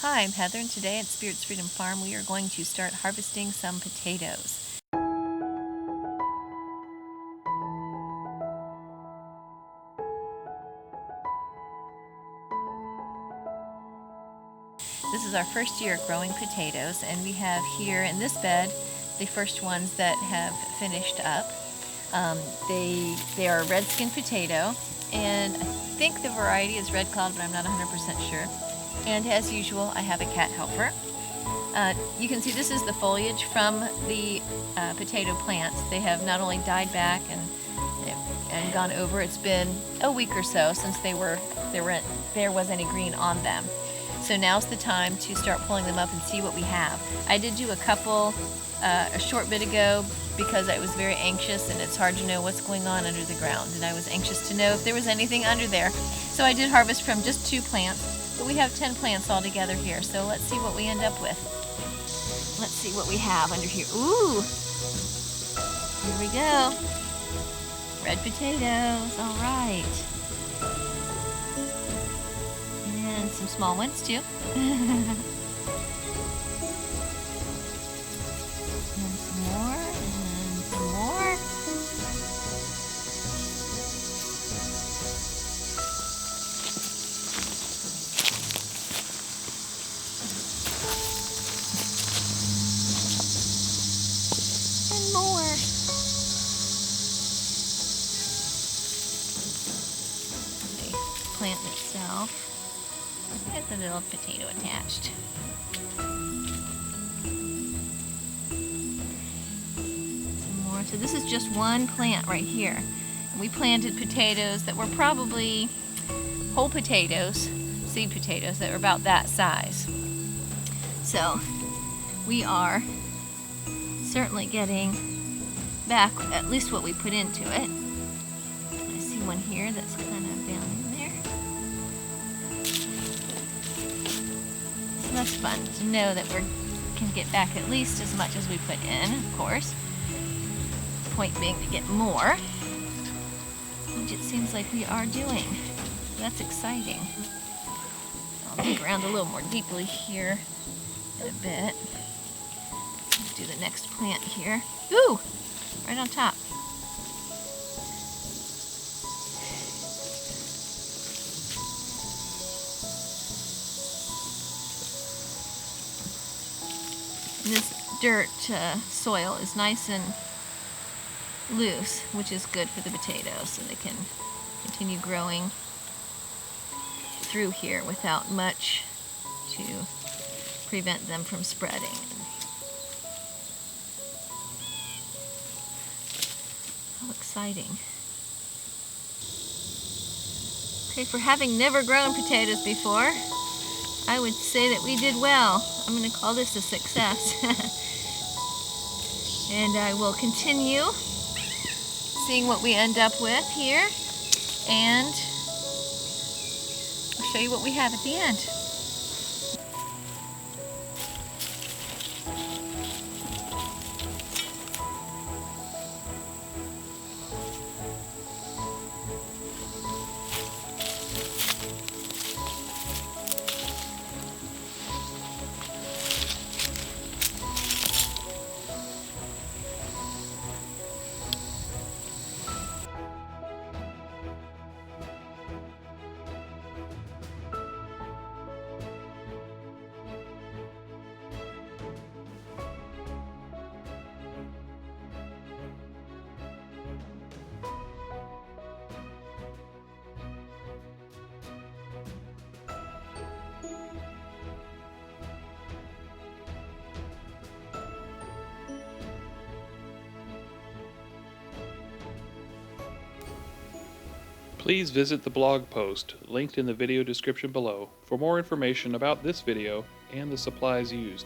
Hi, I'm Heather, and today at Spirits Freedom Farm we are going to start harvesting some potatoes. This is our first year growing potatoes, and we have here in this bed the first ones that have finished up. They are a red skin potato, and I think the variety is red cloud, but I'm not 100% sure. And as usual, I have a cat helper. You can see this is the foliage from the potato plants. They have not only died back and gone over. It's been a week or so since there was any green on them. So now's the time to start pulling them up and see what we have. I did do a couple a short bit ago because I was very anxious, and it's hard to know what's going on under the ground, and I was anxious to know if there was anything under there. So I did harvest from just 2 plants, but we have 10 plants all together here. So let's see what we end up with. Let's see what we have under here. Ooh! Here we go. Red potatoes, all right. And some small ones too. And some more, and some more. And more. The plant itself. There's a little potato attached. Some more. So this is just one plant right here. And we planted potatoes that were probably whole potatoes, seed potatoes that were about that size. So we are certainly getting back at least what we put into it. I see one here that's kind of down in there. So that's fun to know that we can get back at least as much as we put in, of course. The point being to get more, which it seems like we are doing. So that's exciting. I'll dig around a little more deeply here in a bit. Let's do the next plant here. Ooh! Right on top. And this dirt soil is nice and loose, which is good for the potatoes, so they can continue growing through here without much to prevent them from spreading. How exciting. Okay, for having never grown potatoes before, I would say that we did well. I'm going to call this a success. And I will continue seeing what we end up with here, and I'll show you what we have at the end. Please visit the blog post linked in the video description below for more information about this video and the supplies used.